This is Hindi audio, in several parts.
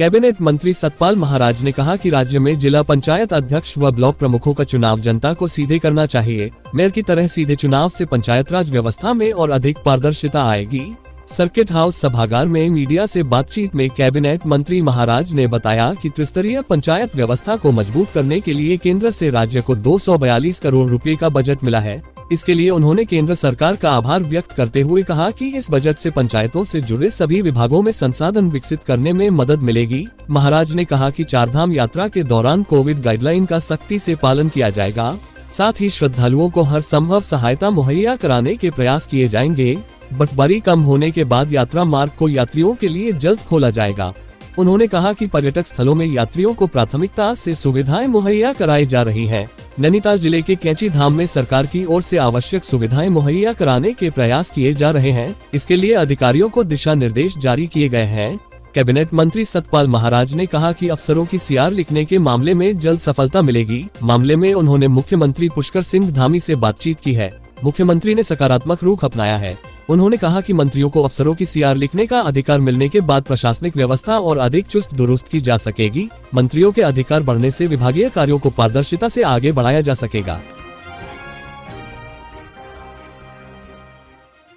कैबिनेट मंत्री सतपाल महाराज ने कहा कि राज्य में जिला पंचायत अध्यक्ष व ब्लॉक प्रमुखों का चुनाव जनता को सीधे करना चाहिए। मेयर की तरह सीधे चुनाव से पंचायत राज व्यवस्था में और अधिक पारदर्शिता आएगी। सर्किट हाउस सभागार में मीडिया से बातचीत में कैबिनेट मंत्री महाराज ने बताया कि त्रिस्तरीय पंचायत व्यवस्था को मजबूत करने के लिए केंद्र से राज्य को 242 करोड़ रुपए का बजट मिला है। इसके लिए उन्होंने केंद्र सरकार का आभार व्यक्त करते हुए कहा कि इस बजट से पंचायतों से जुड़े सभी विभागों में संसाधन विकसित करने में मदद मिलेगी। महाराज ने कहा कि चारधाम यात्रा के दौरान कोविड गाइडलाइन का सख्ती से पालन किया जाएगा। साथ ही श्रद्धालुओं को हर संभव सहायता मुहैया कराने के प्रयास किए जाएंगे। बर्फबारी कम होने के बाद यात्रा मार्ग को यात्रियों के लिए जल्द खोला जाएगा। उन्होंने कहा कि पर्यटक स्थलों में यात्रियों को प्राथमिकता से सुविधाएं मुहैया कराई जा रही हैं। नैनीताल जिले के कैंची धाम में सरकार की ओर से आवश्यक सुविधाएं मुहैया कराने के प्रयास किए जा रहे हैं। इसके लिए अधिकारियों को दिशा निर्देश जारी किए गए हैं। कैबिनेट मंत्री सतपाल महाराज ने कहा कि अफसरों की सीआर लिखने के मामले में जल्द सफलता मिलेगी। मामले में उन्होंने मुख्यमंत्री पुष्कर सिंह धामी से बातचीत की है। मुख्यमंत्री ने सकारात्मक रुख अपनाया है। उन्होंने कहा कि मंत्रियों को अफसरों की सीआर लिखने का अधिकार मिलने के बाद प्रशासनिक व्यवस्था और अधिक चुस्त दुरुस्त की जा सकेगी। मंत्रियों के अधिकार बढ़ने से विभागीय कार्यों को पारदर्शिता से आगे बढ़ाया जा सकेगा।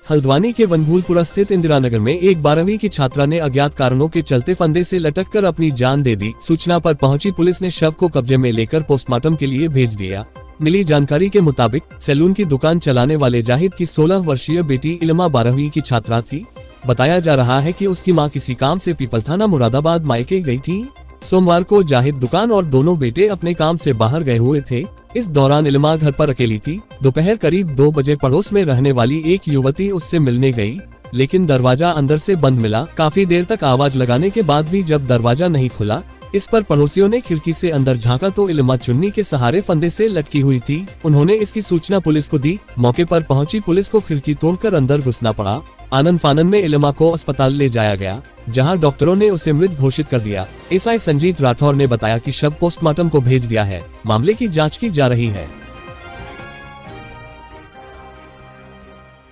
हल्द्वानी के वनभूलपुरा स्थित इंदिरा नगर में एक 12वीं की छात्रा ने अज्ञात कारणों के चलते फंदे से लटककर अपनी जान दे दी। सूचना पर पहुंची पुलिस ने शव को कब्जे में लेकर पोस्टमार्टम के लिए भेज दिया। मिली जानकारी के मुताबिक सैलून की दुकान चलाने वाले जाहिद की 16 वर्षीय बेटी इल्मा 12वीं की छात्रा थी। बताया जा रहा है कि उसकी मां किसी काम से पीपल थाना मुरादाबाद मायके गई थी। सोमवार को जाहिद दुकान और दोनों बेटे अपने काम से बाहर गए हुए थे। इस दौरान इल्मा घर पर अकेली थी। दोपहर करीब 2 बजे पड़ोस में रहने वाली एक युवती उससे मिलने गई, लेकिन दरवाजा अंदर से बंद मिला। काफी देर तक आवाज लगाने के बाद भी जब दरवाजा नहीं खुला, इस पर पड़ोसियों ने खिड़की से अंदर झांका तो इल्मा चुन्नी के सहारे फंदे से लटकी हुई थी। उन्होंने इसकी सूचना पुलिस को दी। मौके पर पहुंची पुलिस को खिड़की तोड़कर अंदर घुसना पड़ा। आनन फानन में इल्मा को अस्पताल ले जाया गया, जहां डॉक्टरों ने उसे मृत घोषित कर दिया। एसआई संजीत राठौर ने बताया कि शव पोस्टमार्टम को भेज दिया है। मामले की जाँच की जा रही है।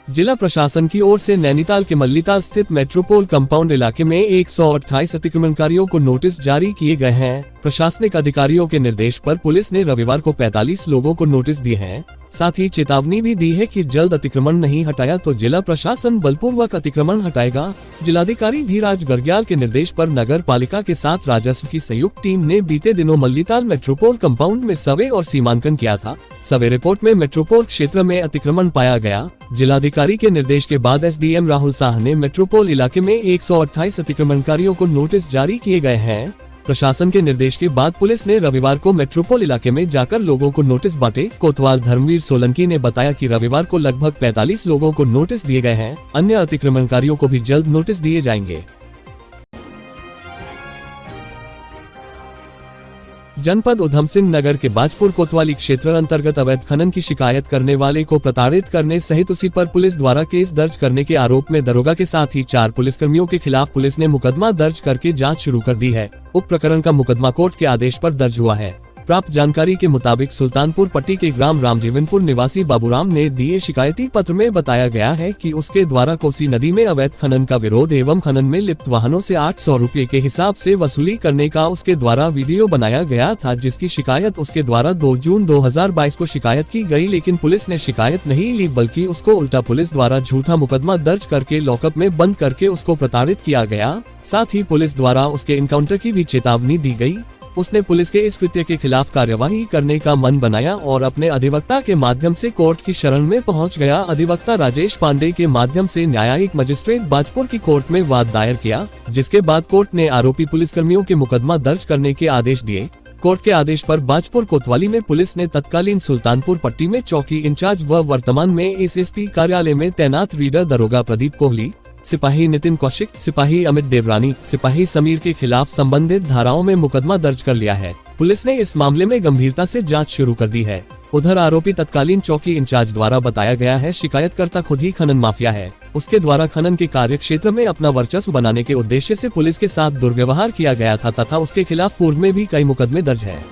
जिला प्रशासन की ओर से नैनीताल के मल्लीताल स्थित मेट्रोपोल कंपाउंड इलाके में 128 अतिक्रमणकारियों को नोटिस जारी किए गए हैं। प्रशासनिक अधिकारियों के निर्देश पर पुलिस ने रविवार को 45 लोगों को नोटिस दिए हैं। साथ ही चेतावनी भी दी है कि जल्द अतिक्रमण नहीं हटाया तो जिला प्रशासन बलपूर्वक अतिक्रमण हटाएगा। जिलाधिकारी धीराज गर्ग्याल के निर्देश पर नगर पालिका के साथ राजस्व की संयुक्त टीम ने बीते दिनों मल्लीताल मेट्रोपोल कंपाउंड में सर्वे और सीमांकन किया था। सर्वे रिपोर्ट में मेट्रोपोल क्षेत्र में अतिक्रमण पाया गया। जिलाधिकारी के निर्देश के बाद एसडीएम राहुल साह ने मेट्रोपोल इलाके में 128 अतिक्रमणकारियों को नोटिस जारी किए गए हैं। प्रशासन के निर्देश के बाद पुलिस ने रविवार को मेट्रोपोल इलाके में जाकर लोगों को नोटिस बांटे। कोतवाल धर्मवीर सोलंकी ने बताया कि रविवार को लगभग 45 लोगों को नोटिस दिए गए हैं। अन्य अतिक्रमणकारियों को भी जल्द नोटिस दिए जाएंगे। जनपद उधम सिंह नगर के बाजपुर कोतवाली क्षेत्र अंतर्गत अवैध खनन की शिकायत करने वाले को प्रताड़ित करने सहित उसी पर पुलिस द्वारा केस दर्ज करने के आरोप में दरोगा के साथ ही 4 पुलिसकर्मियों के खिलाफ पुलिस ने मुकदमा दर्ज करके जांच शुरू कर दी है। उक्त प्रकरण का मुकदमा कोर्ट के आदेश पर दर्ज हुआ है। प्राप्त जानकारी के मुताबिक सुल्तानपुर पट्टी के ग्राम रामजीवनपुर निवासी बाबूराम ने दिए शिकायती पत्र में बताया गया है कि उसके द्वारा कोसी नदी में अवैध खनन का विरोध एवं खनन में लिप्त वाहनों से 800 रुपये के हिसाब से वसूली करने का उसके द्वारा वीडियो बनाया गया था, जिसकी शिकायत उसके द्वारा 2 जून 2022 को शिकायत की गई, लेकिन पुलिस ने शिकायत नहीं ली बल्कि उसको उल्टा पुलिस द्वारा झूठा मुकदमा दर्ज करके लॉकअप में बंद करके उसको प्रताड़ित किया गया। साथ ही पुलिस द्वारा उसके इनकाउंटर की भी चेतावनी दी गई। उसने पुलिस के इस कृत्य के खिलाफ कार्यवाही करने का मन बनाया और अपने अधिवक्ता के माध्यम से कोर्ट की शरण में पहुंच गया। अधिवक्ता राजेश पांडे के माध्यम से न्यायिक मजिस्ट्रेट बाजपुर की कोर्ट में वाद दायर किया, जिसके बाद कोर्ट ने आरोपी पुलिसकर्मियों के मुकदमा दर्ज करने के आदेश दिए। कोर्ट के आदेश पर बाजपुर कोतवाली में पुलिस ने तत्कालीन सुल्तानपुर पट्टी में चौकी इंचार्ज व वर्तमान में एसएसपी कार्यालय में तैनात रीडर दरोगा प्रदीप कोहली, सिपाही नितिन कौशिक, सिपाही अमित देवरानी, सिपाही समीर के खिलाफ संबंधित धाराओं में मुकदमा दर्ज कर लिया है। पुलिस ने इस मामले में गंभीरता से जांच शुरू कर दी है। उधर आरोपी तत्कालीन चौकी इंचार्ज द्वारा बताया गया है शिकायतकर्ता खुद ही खनन माफिया है। उसके द्वारा खनन के कार्य क्षेत्र में अपना वर्चस्व बनाने के उद्देश्य से पुलिस के साथ दुर्व्यवहार किया गया था तथा उसके खिलाफ पूर्व में भी कई मुकदमे दर्ज है।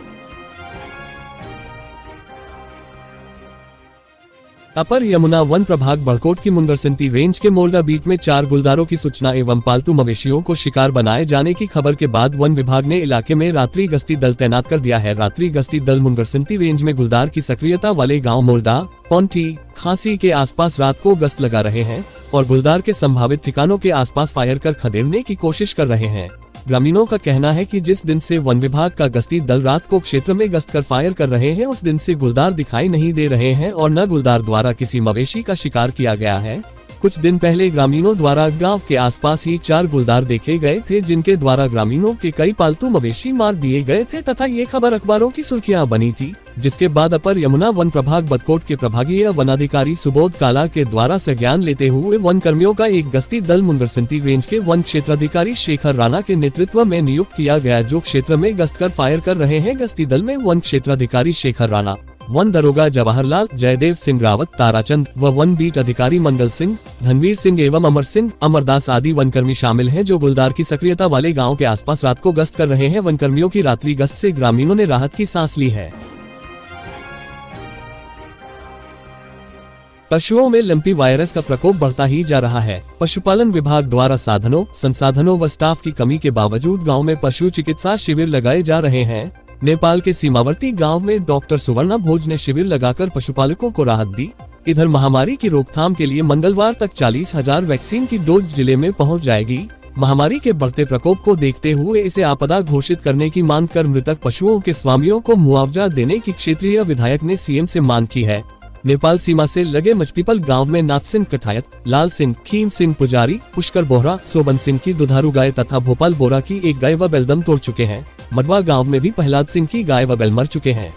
अपर यमुना वन प्रभाग बड़कोट की मुंगरसिंती रेंज के मोल्डा बीट में 4 गुलदारों की सूचना एवं पालतू मवेशियों को शिकार बनाए जाने की खबर के बाद वन विभाग ने इलाके में रात्रि गश्ती दल तैनात कर दिया है। रात्रि गश्ती दल मुंगरसिंती रेंज में गुलदार की सक्रियता वाले गाँव मोल्डा, पौंटी, खांसी के आसपास रात को गश्त लगा रहे हैं और गुलदार के संभावित ठिकानों के आसपास फायर कर खदेड़ने की कोशिश कर रहे हैं। ग्रामीणों का कहना है कि जिस दिन से वन विभाग का गश्ती दल रात को क्षेत्र में गश्त कर फायर कर रहे हैं उस दिन से गुलदार दिखाई नहीं दे रहे हैं और न गुलदार द्वारा किसी मवेशी का शिकार किया गया है। कुछ दिन पहले ग्रामीणों द्वारा गांव के आसपास ही 4 गुलदार देखे गए थे जिनके द्वारा ग्रामीणों के कई पालतू मवेशी मार दिए गए थे तथा ये खबर अखबारों की सुर्खियां बनी थी, जिसके बाद अपर यमुना वन प्रभाग बड़कोट के प्रभागीय वनाधिकारी सुबोध काला के द्वारा संज्ञान लेते हुए वन कर्मियों का एक गश्ती दल मुंगरसिंती रेंज के वन क्षेत्राधिकारी शेखर राणा के नेतृत्व में नियुक्त किया गया, जो क्षेत्र में गश्त कर फायर कर रहे हैं। गश्ती दल में वन क्षेत्राधिकारी शेखर राणा, वन दरोगा जवाहरलाल, जयदेव सिंह रावत, ताराचंद व वन बीट अधिकारी मंगल सिंह, धनवीर सिंह एवं अमर सिंह, अमरदास आदि वनकर्मी शामिल हैं, जो गुलदार की सक्रियता वाले गांव के आसपास रात को गश्त कर रहे हैं। वनकर्मियों की रात्रि गश्त से ग्रामीणों ने राहत की सांस ली है। पशुओं में लंपी वायरस का प्रकोप बढ़ता ही जा रहा है। पशुपालन विभाग द्वारा साधनों, संसाधनों व स्टाफ की कमी के बावजूद गांव में पशु चिकित्सा शिविर लगाए जा रहे हैं। नेपाल के सीमावर्ती गांव में डॉक्टर सुवर्णा भोज ने शिविर लगाकर पशुपालकों को राहत दी। इधर महामारी की रोकथाम के लिए मंगलवार तक 40,000 वैक्सीन की डोज जिले में पहुंच जाएगी। महामारी के बढ़ते प्रकोप को देखते हुए इसे आपदा घोषित करने की मांग कर मृतक पशुओं के स्वामियों को मुआवजा देने की क्षेत्रीय विधायक ने सीएम से मांग की है। नेपाल सीमा से लगे मचपीपल गांव में नाथ सिंह कठायत, लाल सिंह, खीम सिंह पुजारी, पुष्कर बोहरा, सोबन सिंह की दुधारू गाय तथा भोपाल बोरा की एक गाय व बैल दम तोड़ चुके हैं। मडवा गांव में भी प्रहलाद सिंह की गाय व बैल मर चुके हैं।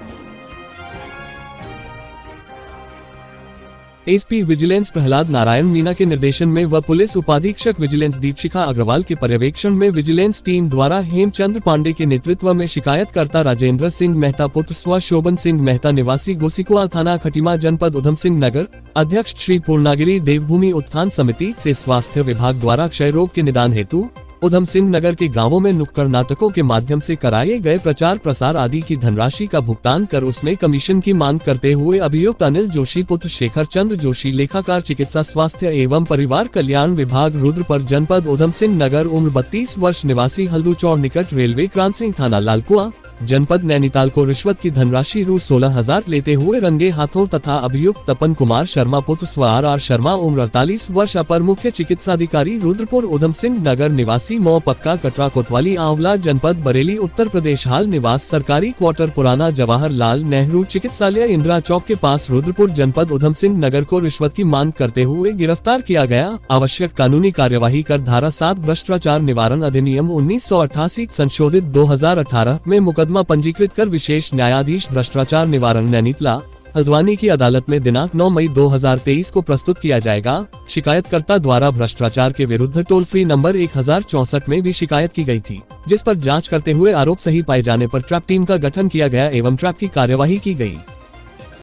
एसपी विजिलेंस प्रहलाद नारायण मीना के निर्देशन में व पुलिस उपाधीक्षक विजिलेंस दीपशिखा अग्रवाल के पर्यवेक्षण में विजिलेंस टीम द्वारा हेमचंद्र पांडे के नेतृत्व में शिकायतकर्ता राजेंद्र सिंह मेहता पुत्र स्व शोभन सिंह मेहता निवासी गोसिकुआ थाना खटीमा जनपद उधम सिंह नगर, अध्यक्ष श्री पूर्णागिरी देवभूमि उत्थान समिति से स्वास्थ्य विभाग द्वारा क्षय रोग के निदान हेतु उधम सिंह नगर के गांवों में नुक्कड़ नाटकों के माध्यम से कराए गए प्रचार प्रसार आदि की धनराशि का भुगतान कर उसमें कमीशन की मांग करते हुए अभियुक्त अनिल जोशी पुत्र शेखर चंद्र जोशी लेखाकार चिकित्सा स्वास्थ्य एवं परिवार कल्याण विभाग रुद्रपुर जनपद उधम सिंह नगर उम्र 32 वर्ष निवासी हल्दूचौर निकट रेलवे क्रांत सिंह थाना लालकुआ जनपद नैनीताल को रिश्वत की धनराशि रु 16,000 लेते हुए रंगे हाथों तथा अभियुक्त तपन कुमार शर्मा पुत्र स्व आर शर्मा उम्र 48 वर्ष अपर मुख्य चिकित्साधिकारी रुद्रपुर उधम सिंह नगर निवासी मौ पक्का कटरा कोतवाली आंवला जनपद बरेली उत्तर प्रदेश हाल निवास सरकारी क्वार्टर पुराना जवाहरलाल नेहरू चिकित्सालय इंदिरा चौक के पास रुद्रपुर जनपद उधम सिंह नगर को रिश्वत की मांग करते हुए गिरफ्तार किया गया। आवश्यक कानूनी कार्यवाही कर धारा 7 भ्रष्टाचार निवारण अधिनियम 1988 संशोधित 2018 में मुकदमा पंजीकृत कर विशेष न्यायाधीश भ्रष्टाचार निवारण नैनीताल हल्द्वानी की अदालत में दिनांक 9 मई 2023 को प्रस्तुत किया जाएगा। शिकायतकर्ता द्वारा भ्रष्टाचार के विरुद्ध टोल फ्री नंबर 1064 में भी शिकायत की गई थी, जिस पर जांच करते हुए आरोप सही पाए जाने पर ट्रैप टीम का गठन किया गया एवं ट्रैप की कार्यवाही की गई।